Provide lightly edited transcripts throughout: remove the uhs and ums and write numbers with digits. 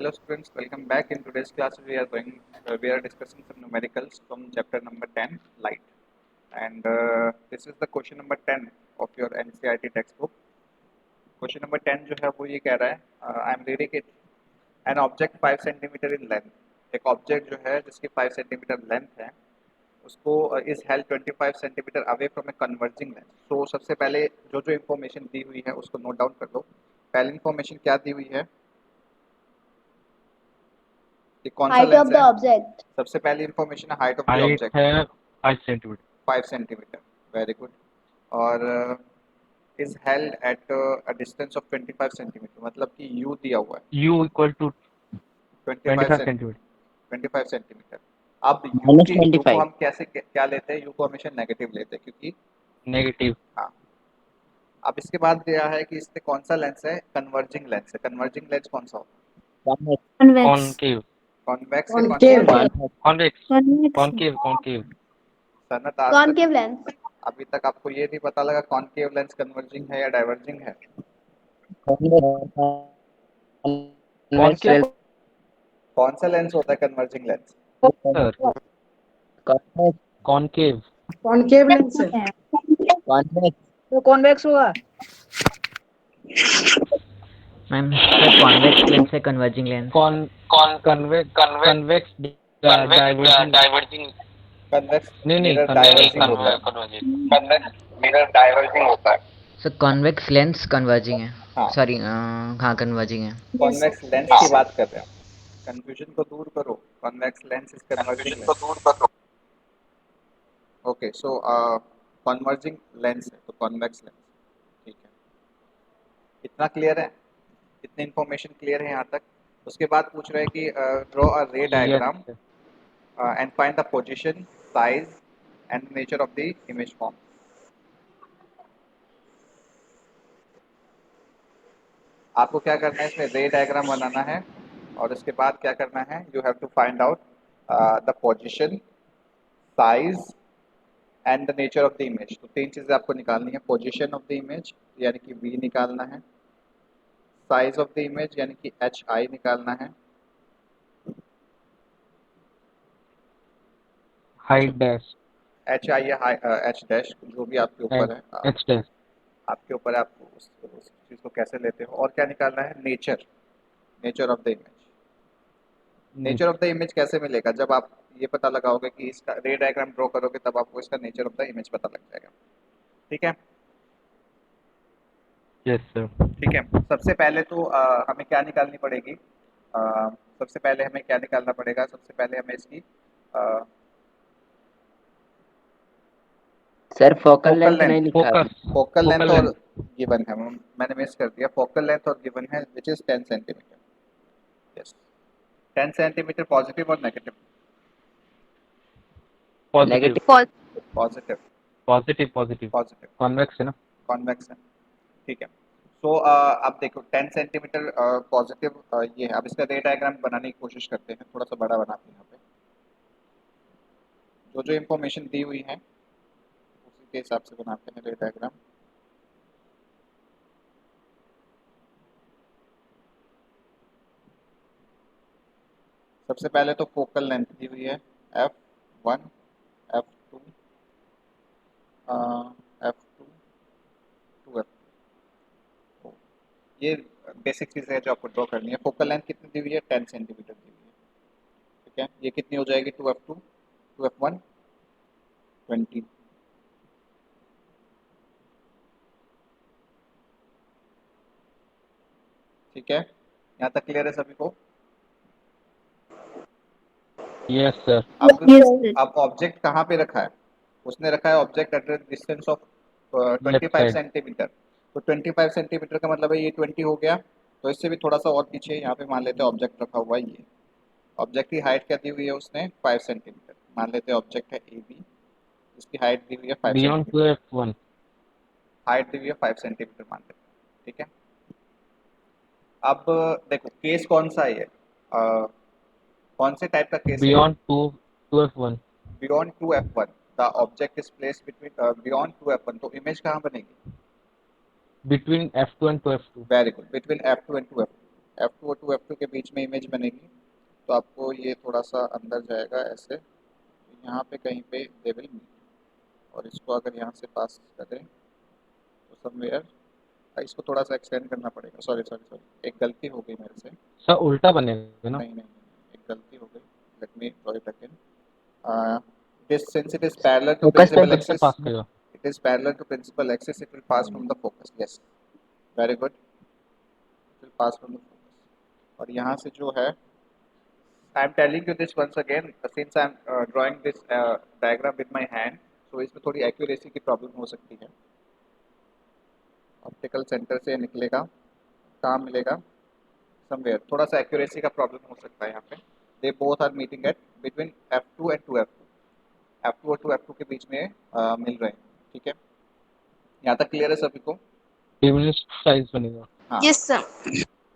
Hello students, welcome back. In today's class we are discussing some numericals from chapter number 10 light, and this is the question number 10 of your NCERT textbook. Question number 10 जो है वो ये कह रहा है, I am reading it, an object 5 centimetre in length, एक object जो है जिसकी 5 सेंटीमीटर लेंथ है उसको is held 25 centimetre away from a converging lens. So सबसे पहले जो जो इन्फॉर्मेशन दी हुई है उसको नोट डाउन कर लो. पहली इन्फॉर्मेशन क्या दी हुई है कि कौन सा Height लेंस of the है. object. सबसे पहली इन्फॉर्मेशन है height of the height object है 5 सेंटीमीटर. 5 सेंटीमीटर. Very good. और is held at a distance of 25 centimetre, मतलब कि यू दिया हुआ है u equal to 25 25 centimetre. Centimetre. 25 centimetre. अब यू माइनस को 25. हम कैसे क्या लेते हैं, यू को हमेशा नेगेटिव लेते हैं क्योंकि नेगेटिव. हाँ. अब इसके बाद दिया है कि इससे कौन सा लेंस है, कन्वर्जिंग लेंस है. कन्वर्जिंग लेंस कौन सा होता है, Convex. कॉनकेव. कॉन्वेक्स है Concave. Convex. Convex. Concave. Concave. Sanat आज तक Concave lens. अभी तक आपको ये नहीं पता लगा कॉनकेव लेंस कन्वर्जिंग है या डाइवर्जिंग है. कॉनकेव कौन सा लेंस होता है converging lens? Sir. Concave. Concave lens है. कॉन्वेक्स तो कॉन्वेक्स होगा. मैम सर कॉन्वेक्स लेंस है converging lens. Convex diverging. Convex नहीं मिरर कन्वेक्स डाइवर्जिंग होता है. कन्वर्जिंग. कन्वेक्स मिरर डाइवर्जिंग होता है. सर कॉन्वेक्स लेंस कन्वर्जिंग है. हाँ, सॉरी हाँ कन्वर्जिंग है. कॉन्वेक्स लेंस की बात कर रहे हैं. कंफ्यूजन को दूर करो. Convex lens is converging lens. Okay, so converging lens है तो कॉन्वेक्स लेंस. ठीक है, इतना क्लियर है, इतनी इन्फॉर्मेशन क्लियर है यहाँ तक. उसके बाद पूछ रहे हैं कि ड्रॉ अ रे diagram and find the position, size and nature of the image form. आपको क्या करना है, इसमें रे डायग्राम बनाना है और उसके बाद क्या करना है, you have to find out the position, size and the nature of the image. तो तीन चीज़ें आपको निकालनी है. पोजीशन ऑफ द इमेज यानी कि वी निकालना है, साइज ऑफ द इमेज यानी कि एच आई निकालना है, हाइट डैश. एच आई या एच डैश जो भी आपके ऊपर है, एच डैश. आपके ऊपर है, आप उस चीज़ को कैसे लेते हो. और क्या निकालना है, nature, nature of the image. Nature of the image कैसे मिलेगा, जब आप ये पता लगाओगे कि इसका रे डायग्राम ड्रॉ करोगे तब आपको इसका नेचर ऑफ द इमेज पता लग जाएगा. ठीक है. Yes sir. ठीक है, सबसे पहले तो हमें क्या निकालनी पड़ेगी, सबसे पहले हमें क्या निकालना पड़ेगा, सबसे पहले हमें इसकी सर फोकल लेंथ length. नहीं लिखा है. फोकल लेंथ Focal और length. गिवन है, मैंने मिस कर दिया. फोकल लेंथ और गिवन है which is 10 centimetre. Yes, 10 centimetre. Positive और negative? Positive. Positive. Positive. Positive. Positive. Convex है ना. कॉन्वेक्स है. ठीक है. सो अब देखो 10 सेंटीमीटर पॉजिटिव ये है. अब इसका रे डायग्राम बनाने की कोशिश करते हैं, थोड़ा सा बड़ा बनाते हैं. यहाँ पे जो जो इन्फॉर्मेशन दी हुई है उसी के हिसाब से बनाते हैं रे डायग्राम. सबसे पहले तो फोकल लेंथ दी हुई है f1, f2, f2 to f2. ये बेसिक चीज़ है जो आपको ड्रॉ करनी है. फोकल लेंथ कितनी दी हुई है, 10 सेंटीमीटर दी हुई है. ठीक है, ये कितनी हो जाएगी, 2f2, 2f1 20. ठीक है, यहाँ तक क्लियर है सभी को. Yes sir. अब ऑब्जेक्ट कहाँ पे रखा है, उसने रखा है object at distance of 25 side. Centimetre. तो 25 सेंटीमीटर का मतलब है ये 20 हो गया. तो इससे भी थोड़ा सा और पीछे यहाँ पे मान लेते हैं ऑब्जेक्ट रखा हुआ है. ये ऑब्जेक्ट की हाइट क्या दी हुई है उसने, 5 सेंटीमीटर. मान लेते हैं ऑब्जेक्ट है ए बी, इसकी हाइट दी हुई है 5 बियॉन्ड सेंटीमीटर. 2f1. हाइट दी हुई है 5 सेंटीमीटर मान लेते हैं. ठीक है. अब देखो केस कौन सा है ये, कौन से टाइप का केस है. Beyond 2f1. Beyond 2f1. The object is placed between beyond 2f1. तो इमेज कहाँ बनेगी, between f2 and 2f2. Very good, between f2 and 2f2. F2 और 2F2 के बीच में इमेज बनेगी, तो आपको ये थोड़ा सा अंदर जाएगा ऐसे, यहाँ पे कहीं पे दे विल मीट, और इसको अगर यहाँ से पास करें तो समवेयर, इसको थोड़ा सा एक्सटेंड करना पड़ेगा, सॉरी सॉरी सॉरी, एक गलती हो गई मेरे से, सर उल्टा बनेगा ना? नहीं, एक गलती हो गई, let me draw it again. This since it is parallel to Focus principal पे से axis, पास करेगा। it is parallel to principal axis, it will pass from the focus. Yes, very good, it will pass from the focus. और यहाँ से जो है, I am telling you this once again, since I am drawing this diagram with my hand, so इसमें थोड़ी accuracy की problem हो सकती है। ऑप्टिकल सेंटर से निकलेगा, कहाँ मिलेगा, समवेयर, थोड़ा सा accuracy का problem हो सकता है यहाँ पे। They both are meeting at between F2 and 2F2, F2 और 2F2 के बीच में मिल रहे हैं, ठीक है, यहाँ तक क्लियर है सभी को? डिमिनिश्ड साइज बनेगा। हाँ, यस सर।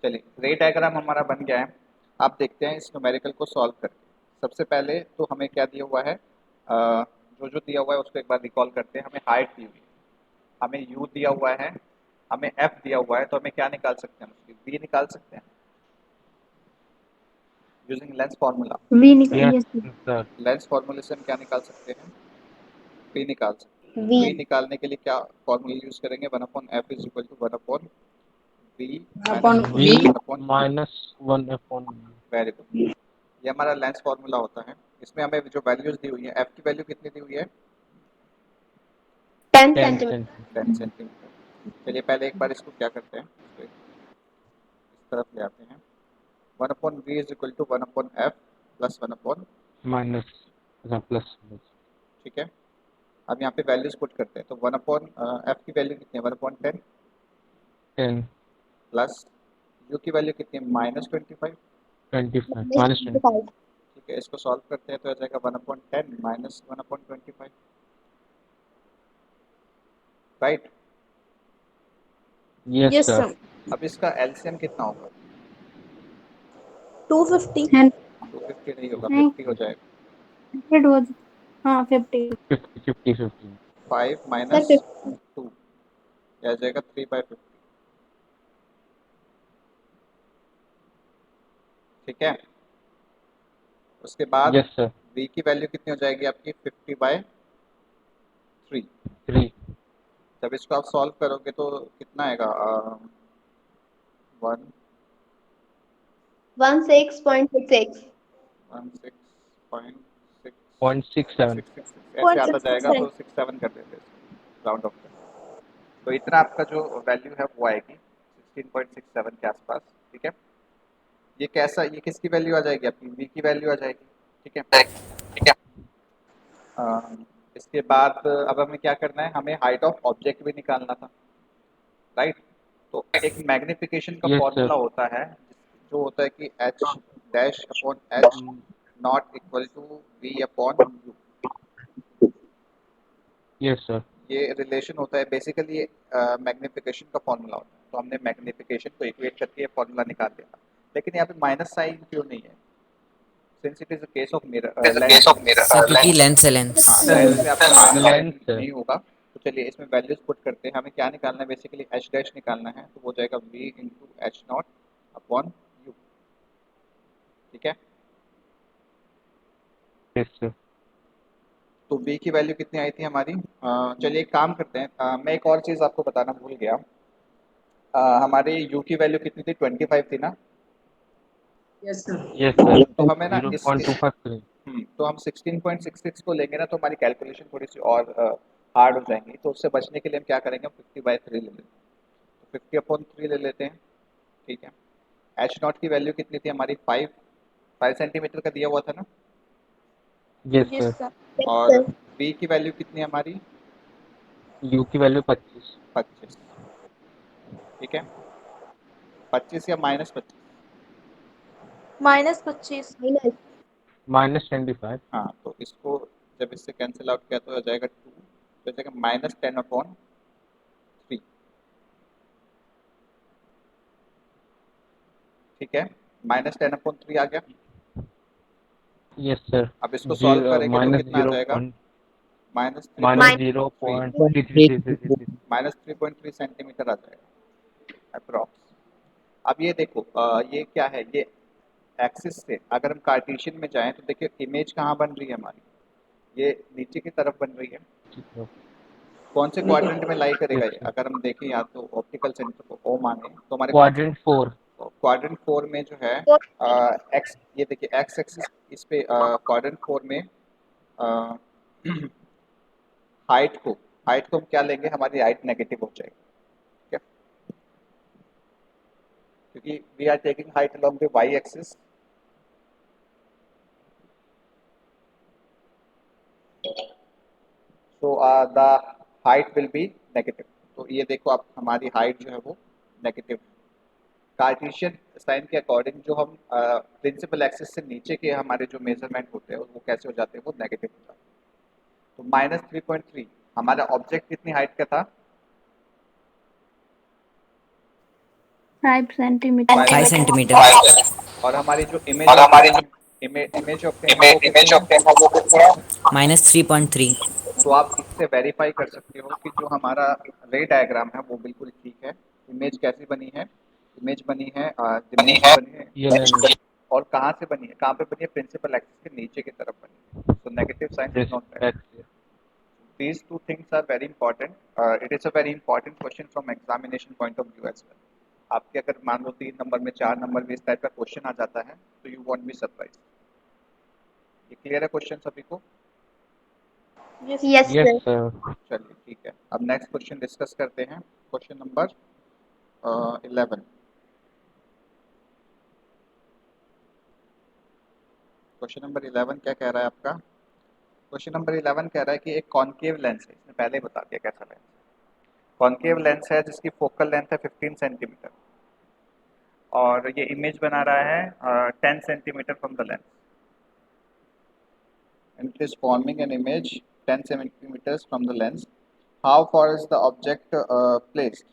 चलिए रे डायग्राम हमारा बन गया है। आप देखते हैं इस न्यूमेरिकल को सॉल्व करके। सबसे पहले तो हमें क्या दिया हुआ है, जो दिया हुआ है उसको एक बार रिकॉल करते हैं। हमें हाइट दी हुई है, हमें यू दिया हुआ है, हमें एफ दिया हुआ है, तो हमें क्या निकाल सकते हैं, उसकी वी निकाल सकते हैं using lens formula. Yes sir. Lens फार्मूले से हम क्या निकाल सकते हैं, वी निकाल सकते हैं। वी निकालने के लिए क्या फॉर्मूला यूज करेंगे, 1/f is equal to 1/v minus 1/। Very good, ये हमारा लेंस फार्मूला होता है। इसमें हमें जो वैल्यूज दी हुई है, एफ की वैल्यू कितनी दी हुई है, 10 10 सेंटीमीटर। 10 सेंटीमीटर। चलिए पहले एक बार इसको क्या करते हैं, इस तरफ ले आते हैं। 1/v is equal to 1/f plus 1/, minus plus. ठीक है। अब यहाँ पे वैल्यूज पुट करते हैं, तो 1/f की वैल्यू कितनी है, 1/10 10 प्लस u की वैल्यू कितनी है, -25, -20। ठीक है। इसको सॉल्व करते हैं तो आ जाएगा 1/10 माइनस 1/25, राइट। Yes sir. अब इसका एलसीएम कितना होगा, 250। 250 नहीं होगा, 50 हो जाएगा। 50। 50 5 माइनस 2 आ जाएगा 3/50, ठीक है। उसके बाद यस सर। v की वैल्यू कितनी हो जाएगी आपकी, 50/3। 3 जब इसको आप सॉल्व करोगे तो कितना आएगा, 16.66। 16.6 ऐसे आता जाएगा, तो 67 कर देते हैं, राउंड ऑफ कर। तो इतना आपका जो वैल्यू है वो आएगी 16.67 के आसपास, ठीक है। ये कैसा, ये किसकी वैल्यू आ जाएगी आपकी, v की वैल्यू आ जाएगी, ठीक है। इसके बाद अब हमें क्या करना है, हमें हाइट ऑफ ऑब्जेक्ट भी निकालना था, राइट। तो एक मैग्निफिकेशन का Yes, फॉर्मूला sir. होता है, जो होता है कि h dash upon h naught equal to v upon u। Yes sir. ये रिलेशन होता है, बेसिकली मैग्निफिकेशन का फॉर्मूला होता है। तो हमने मैग्निफिकेशन को इक्वेट करके ये फॉर्मूला निकाल दिया, लेकिन यहाँ पे माइनस साइन क्यों नहीं है, since it is a case of mirror, sir क्योंकि लेंस है लेंस। लेंस से आपका माइनस साइन Length है। नहीं होगा। तो चलिए इसमें वैल्यूज पुट करते हैं। हमें क्या निकालना है, बेसिकली h डैश निकालना है, तो वो जाएगा v into H not upon u, ठीक है। Yes sir. तो v की वैल्यू कितनी आई थी हमारी, चलिए एक काम करते हैं, मैं एक और चीज़ आपको बताना भूल गया। हमारी u की वैल्यू कितनी थी, 25 थी ना। Yes sir. तो हमें ना 0.253। तो हम 16.66 को लेंगे ना, तो हमारी कैलकुलेशन थोड़ी सी और हार्ड हो जाएंगी। तो उससे बचने के लिए हम क्या करेंगे, 50/3 ले लेते हैं, तो 50/3 ले लेते हैं, ठीक है। एच नॉट की वैल्यू कितनी थी हमारी, 5 सेंटीमीटर का दिया हुआ था ना। Yes sir. और v की वैल्यू कितनी है हमारी, यू की वैल्यू 25। 25, ठीक है। 25 या -25, -25। -25। हाँ। तो इसको जब इससे कैंसिल आउट किया तो आ जाएगा 2, तो आ जाएगा -10/3, ठीक है। -10/3 आ गया। Yes sir. अब इसको सॉल्व करेंगे तो कितना आ जाएगा, -0.3333। -3.3 सेंटीमीटर आ जाएगा अप्रॉक्स, अब ये देखो ये क्या है, ये एक्सिस से अगर हम कार्टेशियन में जाएं तो देखिए इमेज कहाँ बन रही है हमारी, ये नीचे की तरफ बन रही है। कौन से क्वाड्रेंट में लाई करेगा ये, अगर हम देखें या तो ऑप्टिकल सेंटर को ओ माने तो हमारे क्वाड्रेंट 4। क्वाड्रेंट 4 में जो है एक्स, ये देखिए एक्स एक्सिस इस पे क्वाड्रेंट 4 में हाइट को हम क्या लेंगे, हमारी हाइट नेगेटिव हो जाएगी, ठीक है, क्योंकि we are taking height along the Y axis. So the height will be negative. तो ये देखो आप हमारी हाइट जो है वो नेगेटिव है। कार्टेशियन साइन के अकॉर्डिंग जो हम प्रिंसिपल एक्सिस से नीचे के हमारे जो मेजरमेंट होते हैं वो कैसे हो जाते हैं, वो नेगेटिव हो जाते हैं। तो -3.3 हमारा ऑब्जेक्ट कितनी हाइट का था, 5 सेंटीमीटर। 5 centimeter. और हमारी जो इमेज ऑफ वो कितनी है। -3.3. तो आप इससे वेरीफाई कर सकते हो कि जो हमारा रे डायग्राम है वो बिल्कुल ठीक है। इमेज कैसी बनी है, इमेज बनी है ये नहीं और कहाँ से बनी है, कहाँ पे बनी है, प्रिंसिपल एक्सिस के नीचे की तरफ बनी है। So negative sign is not there. These two things are very important. It is a very important question from examination point of view as well. आपके अगर मान लो 3 नंबर में 4 नंबर में इस टाइप का क्वेश्चन आ जाता है तो यू वॉन्ट बी सरप्राइज। ये क्लियर है क्वेश्चन सभी को? Yes yes sir. सर। चलिए ठीक है, अब नेक्स्ट क्वेश्चन डिस्कस करते हैं, क्वेश्चन नंबर 11। क्वेश्चन नंबर 11 क्या कह रहा है आपका? क्वेश्चन नंबर 11 कह रहा है कि एक कॉनकेव लेंस है, इसने पहले ही बता दिया कैसा लेंस है। कॉनकेव लेंस है जिसकी फोकल लेंथ है 15 सेंटीमीटर और ये इमेज बना रहा है 10 centimetre from the lens and it is forming an image 10 centimeters from the lens. How far is the object placed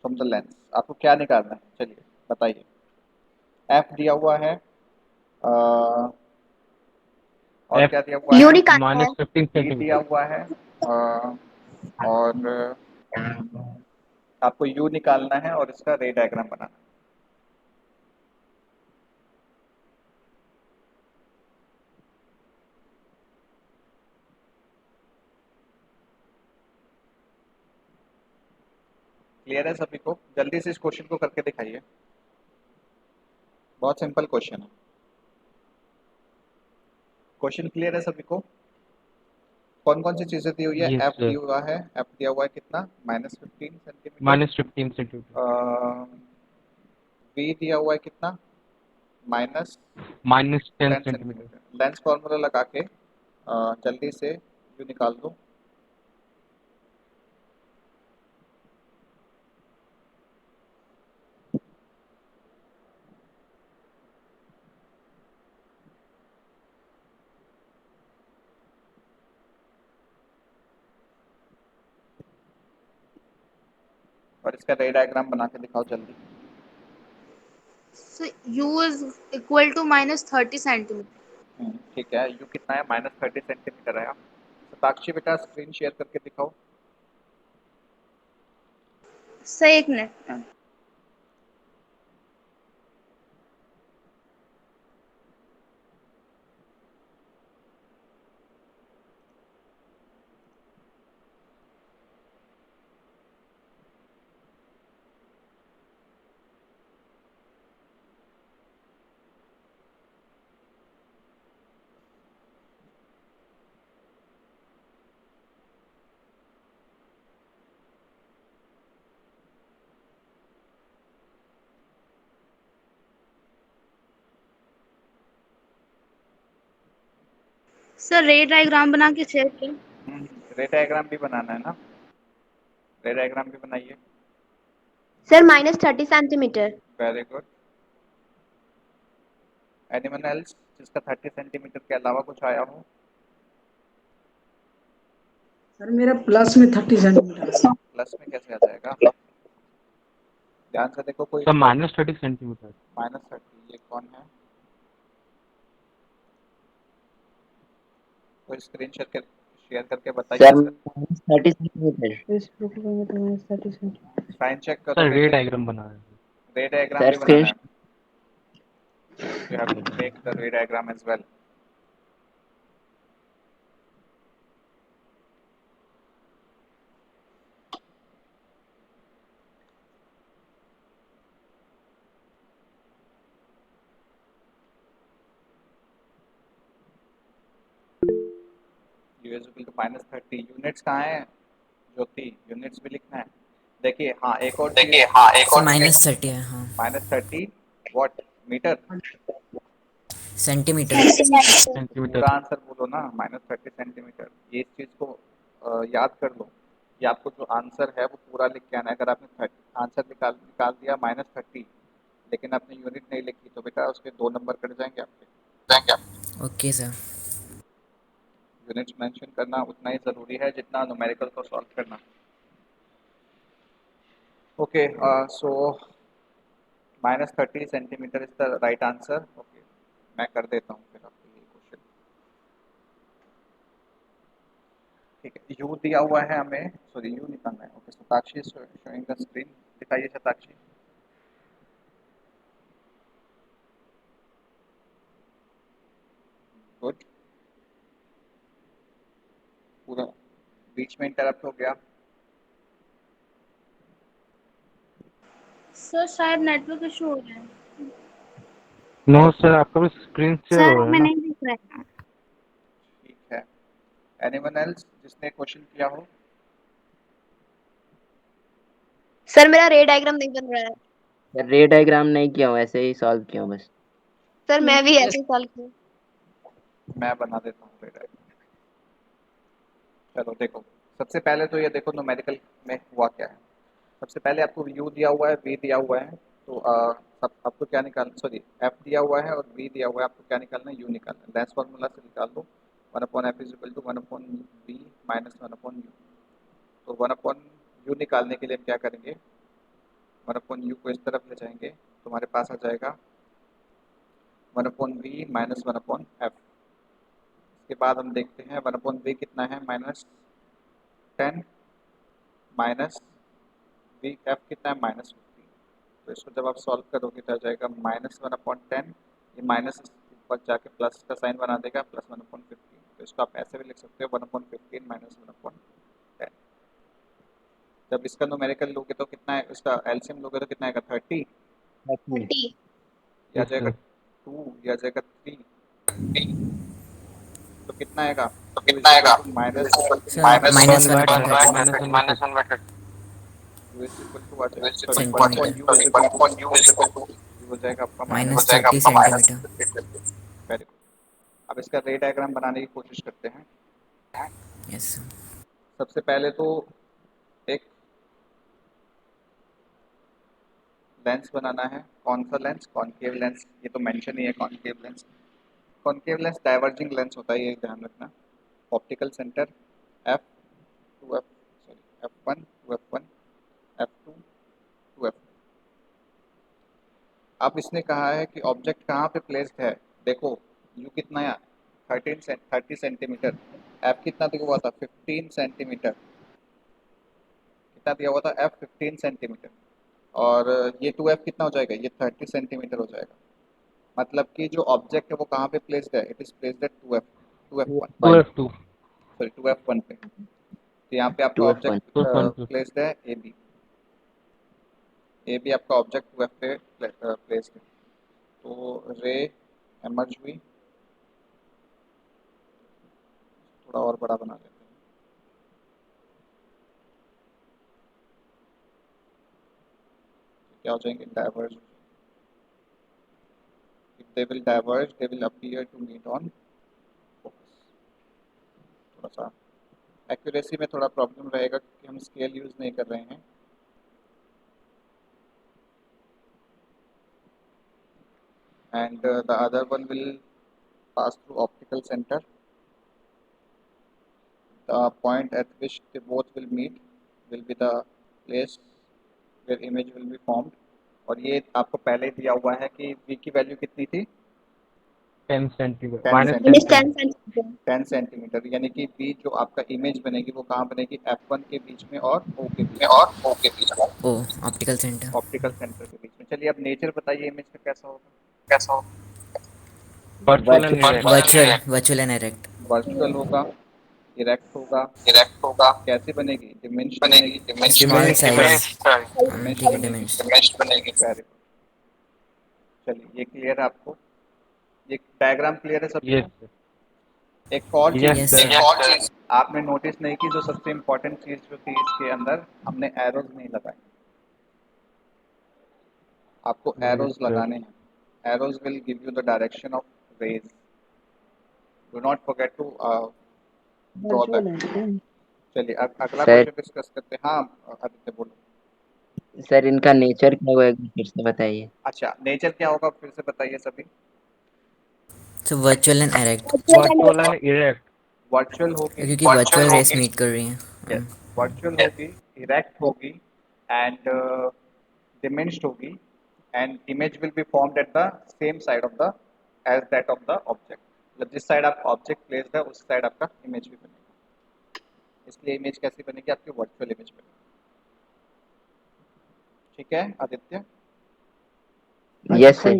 from the lens? आपको क्या निकालना है, चलिए बताइए। F दिया हुआ है और F क्या दिया हुआ यू है, निकालना है। -15 D दिया सेंटीमीटर। हुआ है और आपको U निकालना है और इसका रे डायग्राम बनाना है। क्लियर है सभी को? जल्दी से इस क्वेश्चन को करके दिखाइए, बहुत सिंपल क्वेश्चन है। क्वेश्चन क्लियर है सभी को? कौन कौन सी चीजें दी हुई है? Yes F sir. दिया हुआ है, एफ दिया हुआ है कितना, -15 सेंटीमीटर। -15 सेंटीमीटर। वी दिया हुआ है कितना, -10 -10 सेंटीमीटर। सेंटीमीटर। लेंस फॉर्मूला लगा के जल्दी से यू निकाल दो। और इसका रे डायग्राम बना के दिखाओ जल्दी। So U is equal to -30 centimeter. ठीक है, यू कितना है, -30 सेंटीमीटर है। साक्षी बेटा स्क्रीन शेयर करके दिखाओ। सर एक मिनट। सर रे डायग्राम बना के शेयर किया। रे डायग्राम भी बनाना है ना, रे डायग्राम भी बनाइए। Sir -30 centimetre. Very good. Anyone else जिसका 30 सेंटीमीटर के अलावा कुछ आया हो? सर मेरा प्लस में 30 सेंटीमीटर। प्लस में कैसे आ जाएगा, ध्यान से देखो। कोई सर -30 सेंटीमीटर। -30, ये कौन है? कोई स्क्रीन शेयर करके बताइए। Sir -30 centimetre. फेसबुक पे तो -30 सेंटीमीटर। साइन चेक करो सर रे बेटे। डायग्राम बना रहे हैं। रे डायग्राम Sir, भी बनाना screen. है, you have to make the ray diagram as well. U is equal to -30. Units कहाँ है ज्योति? यूनिट्स भी लिखना है। देखिए हाँ, एक और चीज, -30 है, हाँ। -30 व्हाट मीटर? सेंटीमीटर। सेंटीमीटर। पूरा आंसर बोलो ना, -30 सेंटीमीटर। ये इस चीज को याद कर लो कि आपको जो आंसर है वो पूरा लिख के आना है। अगर आपने आंसर निकाल दिया -30, लेकिन आपने यूनिट नहीं लिखी तो बेटा उसके 2 नंबर कट जाएंगे आपके। Okay sir. यूनिट्स मेंशन करना उतना ही ज़रूरी है जितना न्यूमेरिकल को सॉल्व करना। Okay, so -30 centimetre is the right answer. Okay, मैं कर देता हूँ फिर आपके लिए क्वेश्चन। ठीक है, यू दिया हुआ है हमें, सॉरी यू निकालना है। Okay, Satakshi showing the screen, दिखाइए सताक्षी। गुड, पूरा बीच में इंटरप्ट हो गया। सर शायद नेटवर्क इशू हो रहा है। नो सर, आपका भी स्क्रीन शेयर हो सर रहा है मैं ना? नहीं दिख रहा है। ठीक है, एनीवन एल्स जिसने क्वेश्चन किया हो? सर मेरा रे डायग्राम नहीं बन रहा है। सर रे डायग्राम नहीं किया हूँ, ऐसे ही सॉल्व किया हूँ बस। सर मैं भी ऐसे ही सॉल्व किया। मैं बना देता हूँ रे डायग्राम। चलो देखो, सबसे पहले तो ये देखो न्यूमेरिकल में हुआ क्या है। सबसे पहले आपको यू दिया हुआ है, वी दिया हुआ है, तो आपको क्या निकालना, सॉरी एफ दिया हुआ है और वी दिया हुआ है, आपको क्या निकालना है? यू निकालना है। लेंस फार्मूला से निकाल दो, 1/f is equal to 1/v minus 1/u। तो 1/u निकालने के लिए हम क्या करेंगे, 1/u को इस तरफ ले जाएंगे तो हमारे पास आ जाएगा 1/v माइनस 1/f। इसके बाद हम देखते हैं 1/v कितना है, -10 माइनस वी एफ कितना है, -15। तो इसको जब आप सॉल्व करोगे तो आ जाएगा -1/10, ये माइनस ऊपर जाके प्लस का साइन बना देगा, +1/15। तो इसको आप ऐसे भी लिख सकते हो 1/15 माइनस 1/10। जब इसका न्यूमेरिकल लोगे तो कितना है, इसका एलसीएम लोगे तो कितना आएगा, 30 30। या यस जाएगा सर। 2 या जाएगा 3, तो कितना आएगा, तो टू कितना इज इक्वल आएगा? टू minus sir minus 1/30 1/30 u is equal to आ जाएगा, sorry centimetre. 1/u is equal to u हो जाएगा आपका -30 सेंटीमीटर। Very good. अब इसका रे डायग्राम बनाने की कोशिश करते हैं। Yes sir. सबसे पहले तो एक लेंस बनाना है। कौन सा लेंस? Concave lens. ये तो मेंशन ही है concave lens. Concave lens diverging lens होता है, ये ध्यान रखना। Optical centre F to F, sorry F1 to F1, F2 to F2। अब इसने कहा है कि ऑब्जेक्ट कहाँ पे प्लेस्ड है। देखो यू कितना है, 30 सेंटीमीटर। एफ कितना दिया हुआ था, 15 सेंटीमीटर। कितना दिया हुआ था, एफ 15 सेंटीमीटर। और ये 2F कितना हो जाएगा, ये 30 सेंटीमीटर हो जाएगा। मतलब कि जो ऑब्जेक्ट है वो कहाँ पे प्लेस्ड है, it is placed at 2F1, 2F2। Sorry 2F1 पे। तो यहाँ पे आपका 2F1. ऑब्जेक्ट 2F1 पे। प्लेस्ड है ए बी आपका ऑब्जेक्ट 2F पे प्लेस्ड है। तो रे एमर्ज हुई, थोड़ा और बड़ा बना लेते हैं। क्या हो जाएंगे, diverge. if they will diverge they will appear to meet on focus। थोड़ा सा एक्यूरेसी में थोड़ा प्रॉब्लम रहेगा क्योंकि हम स्केल यूज़ नहीं कर रहे हैं। and the other one will pass through optical center। the point at which they both will meet will be the place where image will be formed। और ये आपको पहले ही दिया हुआ है कि v की वैल्यू कितनी थी, 10 centimetre 10 minus minus 10 10 centimeter. 10 centimetre, यानी कि बी जो आपका इमेज बनेगी वो कहाँ बनेगी, F1 के बीच में और O के बीच में, ओ ऑप्टिकल सेंटर। ऑप्टिकल सेंटर के बीच में। चलिए अब नेचर बताइए इमेज का कैसा होगा। Virtual and erect. Virtual and direct. Virtual होगा, इरेक्ट होगा, कैसे बनेगी, डिमेंश्ड बनेगी। Small size. ठीक है, डिमेंश्ड डिमेंश्ड। बनेगी। Very good. चलिए ये क्लियर है आपको, ये डायग्राम क्लियर है सबको। Yes sir. एक और चीज यस Yes, sir. आपने नोटिस नहीं की, जो सबसे इम्पोर्टेंट चीज जो थी इसके अंदर, हमने एरोज नहीं लगाए। आपको एरोज लगाने हैं। Arrows will give you the direction of rays. Do not forget to draw that. चलिए अब अगला सर क्वेश्चन डिस्कस करते हैं। हाँ आदित्य बोलो। सर इनका नेचर क्या हुआ एक बार फिर से बताइए। अच्छा, नेचर क्या होगा फिर से बताइए सभी। So virtual and direct, virtual and erect. Virtual होगी, क्योंकि वर्चुअल रेस मीट कर रही हैं। यस वर्चुअल होगी, इरेक्ट होगी एंड डिमेंश्ड होगी, and image will be formed at the same side of the as that of the object. मतलब जिस साइड आप ऑब्जेक्ट प्लेस्ड है उस साइड आपका इमेज भी बनेगा। इसलिए इमेज कैसी बनेगी, आपकी वर्चुअल इमेज बनेगी। ठीक है आदित्य। Yes sir.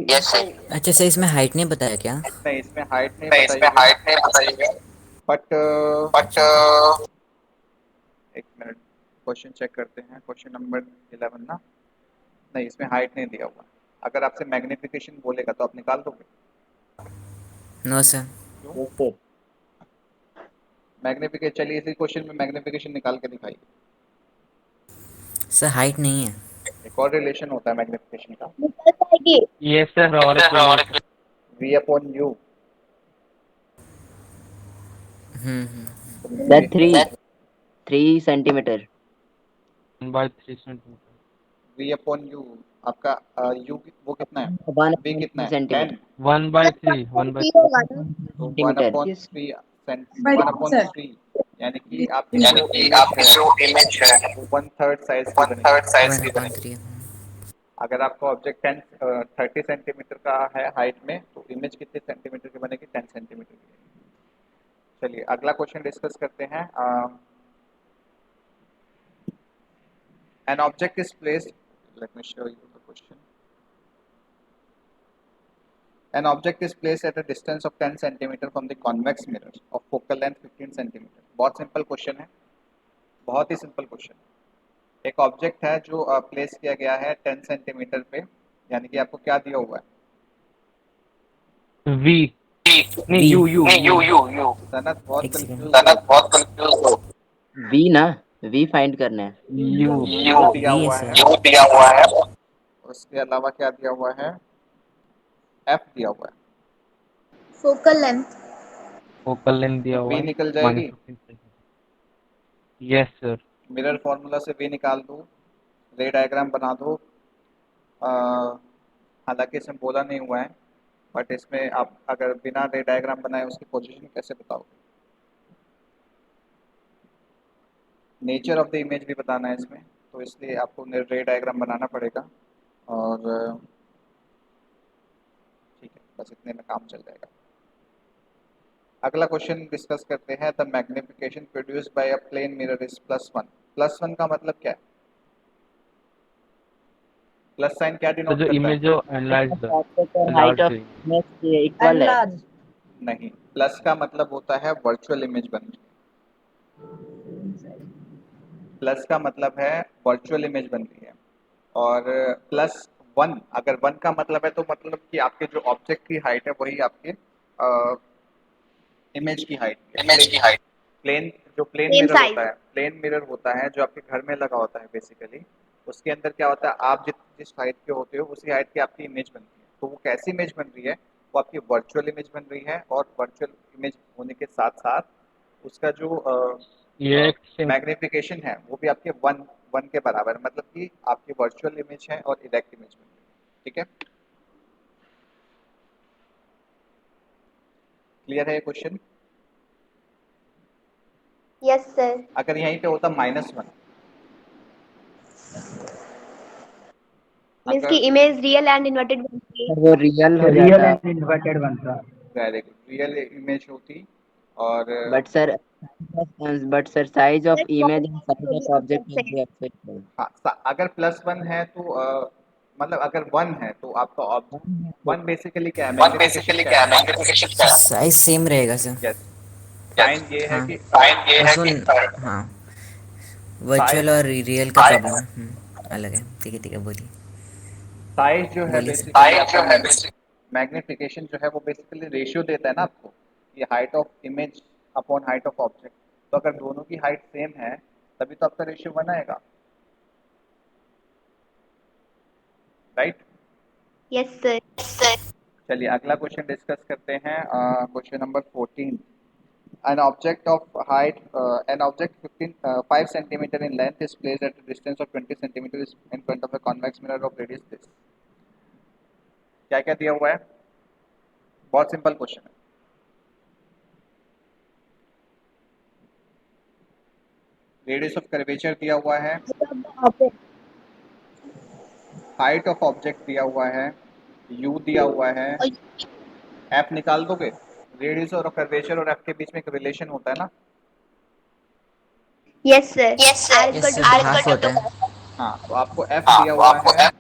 अच्छा सर, इसमें हाइट नहीं बताया क्या? नहीं इसमें हाइट नहीं बताई गई, बट एक मिनट क्वेश्चन चेक करते हैं। क्वेश्चन नंबर 11 ना, नहीं इसमें हाइट नहीं दिया हुआ। अगर आपसे मैग्निफिकेशन बोलेगा तो आप निकाल दोगे। No sir. Yes sir. Magnification, चलिए इसी क्वेश्चन में मैग्निफिकेशन निकाल के दिखाइए। सर हाइट नहीं है। एक और रिलेशन होता है मैग्निफिकेशन का, यस सर, और v upon u। Sir 3 centimetre. 1/3 centimetre. v upon u आपका u वो कितना है, v कितना है, 10। सेंटीमीटर। 1/3 T 1/3 होगा ना? तो 1 सेंटीमीटर। Upon 3 1 upon Sir. 3, यानी कि आपकी जो इमेज है वो 1/3 साइज की बनेगी। 1/3। अगर आपका ऑब्जेक्ट 30 सेंटीमीटर का है हाइट में, तो इमेज कितने सेंटीमीटर की बनेगी, 10 सेंटीमीटर की बनेगी। चलिए अगला क्वेश्चन डिस्कस करते हैं। An object is placed, let me show you the question. An object is placed at a distance of 10 centimeter from the convex mirror of focal length 15 centimeter। बहुत simple question है, बहुत ही simple question है। एक object है जो place किया गया है 10 सेंटीमीटर पे, यानी कि आपको क्या दिया हुआ है, वी नहीं यू सनत बहुत एक सेकेंड। कंफ्यूज हो। वी ना, वी फाइंड करना है। यू U दिया वी है हुआ सर। है, उसके अलावा क्या दिया हुआ है, F दिया हुआ है। Focal length. फोकल लेंथ दिया हुआ V है निकल जाएगी। -15 centimetre. Yes sir. Mirror formula से V निकाल दो, रे डायग्राम बना दो। हालांकि इसमें बोला नहीं हुआ है, बट इसमें आप अगर बिना रे डायग्राम बनाए उसकी पोजीशन कैसे बताओगे। नेचर ऑफ द इमेज भी बताना है इसमें, तो इसलिए आपको रे डायग्राम बनाना पड़ेगा। और ठीक है, बस इतने में काम चल जाएगा। अगला क्वेश्चन डिस्कस करते हैं। The magnification produced by a plane mirror is +1। +1 का मतलब क्या है, प्लस साइन क्या तो डिनोट जो करता इमेज है, जो एनलार्ज हाइट ऑफ है। इमेज इक्वल है। नहीं, प्लस का मतलब होता है वर्चुअल इमेज बन रही है। प्लस का मतलब है वर्चुअल इमेज बन रही है। और +1, अगर 1 का मतलब है तो मतलब कि आपके जो ऑब्जेक्ट की हाइट है वही आपके इमेज की हाइट है। प्लेन जो प्लेन Same मिरर size. होता है, प्लेन मिरर होता है जो आपके घर में लगा होता है बेसिकली, उसके अंदर क्या होता है, आप जिस हाइट के होते हो उसी हाइट की आपकी इमेज बनती है। तो वो कैसी इमेज बन रही है, वो आपकी वर्चुअल इमेज बन रही है। और वर्चुअल इमेज होने के साथ साथ उसका जो ये एक से मैग्निफिकेशन है वो भी आपके 1 के बराबर है। मतलब कि आपकी वर्चुअल इमेज है और इरेक्ट इमेज बन रही है। ठीक है, क्लियर है ये क्वेश्चन। Yes, sir. अगर यहीं पे होता -1, Means अगर की image real and inverted बनती है. वो रियल हो जाता है। इन्वर्टेड बनता। वेरी गुड, रियल इमेज होती और but sir size of Sir, image and quality size होगी of object subject will से। be acceptable. हाँ, अगर +1 है तो मतलब अगर 1 है तो आपका ऑब्जेक्ट 1 बेसिकली क्या है, मैग्निफिकेशन क्या है? साइज सेम रहेगा सर। यस, साइन ये है हाँ कि बस उन हाँ वर्चुअल साइज और रियल का प्रॉब्लम है। अलग है। ठीक है बोलिए। साइज जो है बोलिए सर। बेसिकली आपका मैग्निफिकेशन जो है वो बेसिकली रेशियो देता है ना आपको कि height of image upon height of object. तो अगर दोनों की हाइट सेम है तभी तो आपका रेशियो बनाएगा, राइट? Yes, sir. चलिए अगला क्वेश्चन डिस्कस करते हैं, question number 14। An object of height, an object 5 centimeter in length is placed at a distance of 20 centimeters in front of a convex mirror of radius this. क्या क्या दिया हुआ है? बहुत सिंपल क्वेश्चन है। Radius of curvature दिया हुआ है, हाइट ऑफ ऑब्जेक्ट दिया हुआ है, u दिया हुआ है, f निकाल दोगे? रेडियस और कर्वेचर और f के बीच में एक रिलेशन होता है ना? Yes, sir. R yes equal sir, to half होता है। हाँ, तो आपको f दिया हुआ है,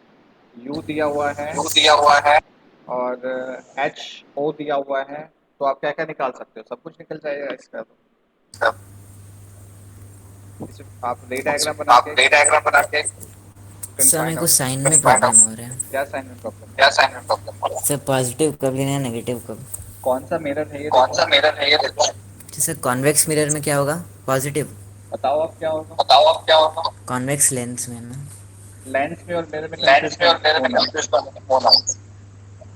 u दिया हुआ है और h o दिया हुआ है, तो आप क्या क्या निकाल सकते हो? सब कुछ निकल जाएगा इसका। तो आप रे डायग्राम बना के सर मेरे फाइंड को आउट। साइन में प्रॉब्लम हो रहा है। क्या साइन में प्रॉब्लम? सर पॉजिटिव कब लेना है, नेगेटिव कब? कौन सा मिरर है ये देखो। जैसे कॉन्वेक्स मिरर में क्या होगा? पॉजिटिव। बताओ आप क्या होगा? कॉन्वेक्स लेंस में ना। लेंस में और मिरर में कंफ्यूज होना।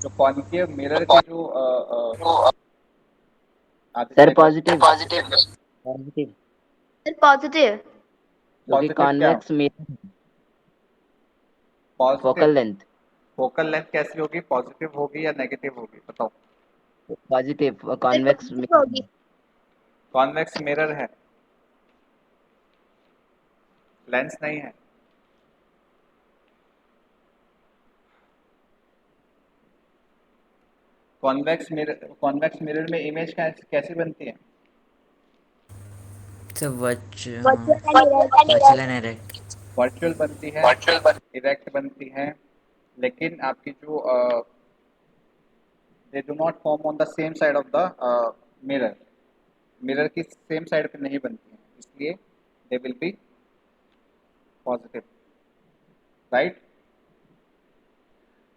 जो कॉन्केव मिरर के जो Sir Aditya positive. Sir, positive. क्योंकि पॉजिटिव क्या? convex mirror positive focal length focal length कैसी होगी? पॉजिटिव होगी या नेगेटिव होगी? बताओ। positive Sir, convex positive mirror. होगी। कॉन्वेक्स मिरर है, लेंस नहीं है। कॉन्वेक्स मिरर में इमेज कैसी बनती है? Sir Virtual virtual and virtual बनती है, इरेक्ट बनती है, लेकिन आपकी जो they do not form on the same side of the mirror की सेम साइड पे नहीं बनती है, इसलिए they will be positive, right?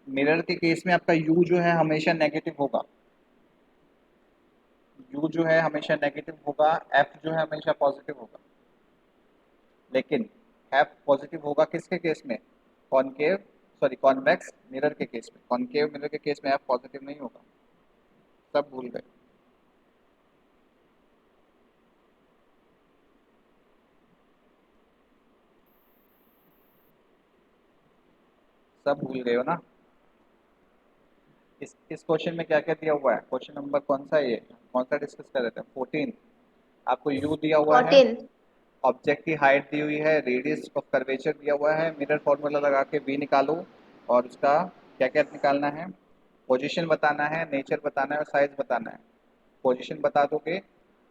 Mirror के केस में आपका u जो है हमेशा नेगेटिव होगा, u जो है हमेशा नेगेटिव होगा, f जो है हमेशा पॉजिटिव होगा। लेकिन f पॉजिटिव होगा किसके केस में? कॉन्वेक्स मिरर के केस में। कॉन्केव मिरर के केस में f पॉजिटिव नहीं होगा। सब भूल गए? सब भूल गए हो ना? इस क्वेश्चन में क्या क्या दिया हुआ है? क्वेश्चन नंबर कौन सा है ये? कौन सा डिस्कस कर रहे थे? 14। आपको u दिया हुआ है, 14. ऑब्जेक्ट की हाइट दी हुई है, रेडियस ऑफ कर्वेचर दिया हुआ है, मिरर फॉर्मूला लगा के v निकालो और उसका क्या क्या निकालना है? पोजीशन बताना है, नेचर बताना है और साइज बताना है। पोजीशन बता दोगे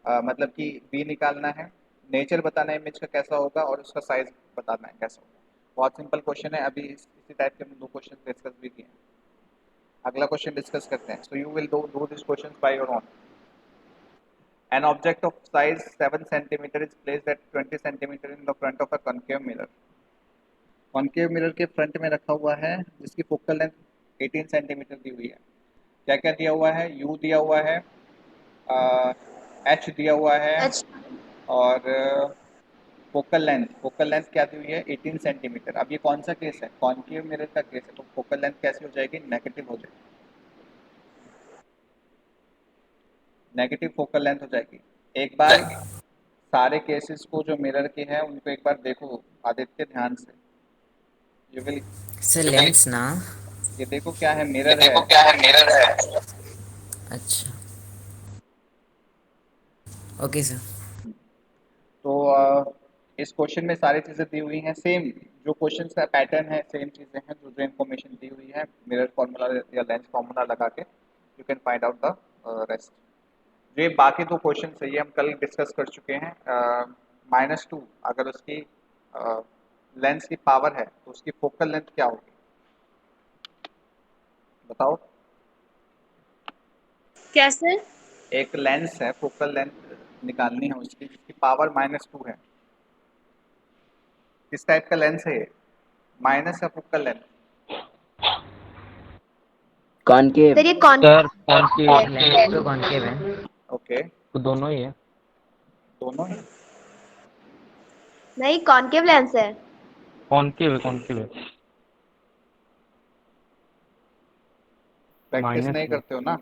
मतलब कि v निकालना है, नेचर बताना है इमेज का कैसा होगा और उसका साइज बताना है कैसा होगा। बहुत सिंपल क्वेश्चन है, अभी इसी टाइप के हमने 2 क्वेश्चन डिस्कस भी किए हैं। अगला क्वेश्चन डिस्कस करते हैं। So you will do this question by your own. An object of size 7 centimeter is placed at 20 centimeter in the front of a concave mirror. Concave mirror के front में रखा हुआ है जिसकी फोकल लेंथ 18 सेंटीमीटर दी हुई है। क्या क्या दिया हुआ है? u दिया हुआ है, h दिया हुआ है H. और फोकल लेंथ क्या दी हुई है? 18 सेंटीमीटर। अब ये कौन सा केस है? कॉन्केव मिरर का केस है, तो फोकल लेंथ कैसी हो जाएगी? नेगेटिव हो जाएगी, नेगेटिव फोकल लेंथ हो जाएगी। एक बार सारे केसेस को जो मिरर के हैं उनको एक बार देखो आदित्य ध्यान से। यू विल सर लेंस ना। ये देखो क्या है? मिरर है। अच्छा ओके सर। तो इस क्वेश्चन में सारी चीज़ें दी हुई हैं, सेम जो क्वेश्चन का पैटर्न है सेम चीज़ें हैं, जो इन्फॉर्मेशन दी हुई है मिरर फार्मूला या लेंस फार्मूला लगा के you can find out the rest. ये बाकी दो क्वेश्चन है ये हम कल डिस्कस कर चुके हैं। -2 अगर उसकी लेंस की पावर है तो उसकी फोकल लेंथ क्या होगी, बताओ। कैसे? एक लेंस है, फोकल लेंथ निकालनी है उसकी जिसकी पावर -2 है। किस टाइप का लेंस है ये, माइनस या फोकल लेंथ? कॉनकेव। सर ये कौन सर कॉनकेव लेंस तो कॉनकेव है। ओके, तो दोनों ही है। दोनों ही। नहीं कॉनकेव लेंस है। कॉनकेव है। प्रैक्टिस माइनस नहीं में करते हो ना,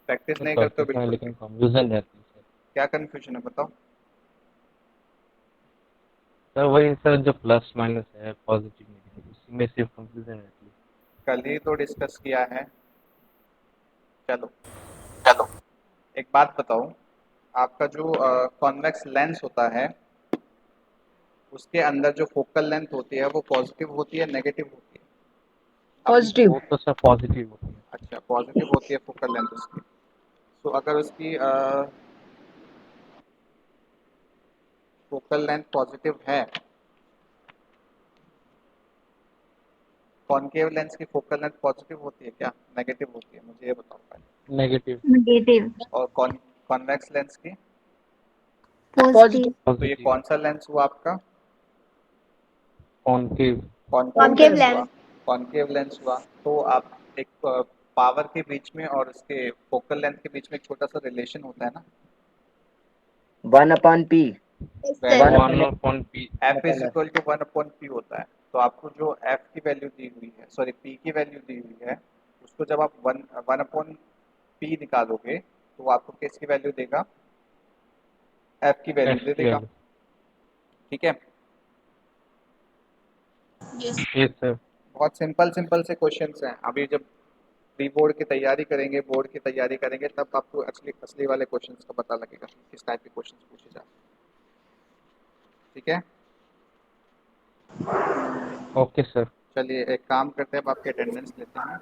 प्रैक्टिस तो नहीं करते करते हो हैं बिल्कुल लेकिन भी। कंफ्यूजन रहती है सर। क्या कंफ्यूजन है बताओ। सर वही सर, जो प्लस माइनस है, पॉजिटिव नेगेटिव, उसी में सिर्फ कंफ्यूजन रहती है। कल ही तो डिस्कस किया है। चलो चलो, एक बात बताओ, आपका जो कॉन्वेक्स लेंस होता है उसके अंदर जो फोकल लेंथ होती है वो पॉजिटिव होती है नेगेटिव होती है? पॉजिटिव। वो तो सर पॉजिटिव होती है। अच्छा, पॉजिटिव होती है फोकल लेंथ उसकी। तो अगर उसकी फोकल लेंथ पॉजिटिव है, कॉनकेव लेंस की फोकल लेंथ पॉजिटिव होती है क्या नेगेटिव होती है, मुझे ये बताओ पहले। नेगेटिव। नेगेटिव। और कॉन्वेक्स लेंस की? पॉजिटिव। तो ये पॉजिटिव। कौन सा लेंस हुआ आपका? कॉनकेव। कॉनकेव कॉनकेव लेंस हुआ। लेंस। कॉनकेव लेंस हुआ तो आप एक पावर के बीच में और उसके फोकल लेंथ के बीच में एक छोटा सा रिलेशन होता है ना, 1/p। Yes very sir. 1/p। F is equal to 1/p होता है। तो आपको जो F की वैल्यू दी हुई है, सॉरी P की वैल्यू दी हुई है, उसको जब आप 1/p निकालोगे तो वो आपको किसकी वैल्यू देगा, F की वैल्यू एफ दे की देगा। वैल्यू। ठीक है, ये सर। बहुत सिंपल सिंपल से क्वेश्चंस हैं। अभी जब प्री बोर्ड की तैयारी करेंगे, बोर्ड की तैयारी करेंगे, तब आपको असली असली वाले क्वेश्चंस का पता लगेगा किस टाइप के क्वेश्चंस पूछे जाते हैं। ठीक है, ओके सर। चलिए एक काम करते हैं, अब आपकी अटेंडेंस लेते हैं।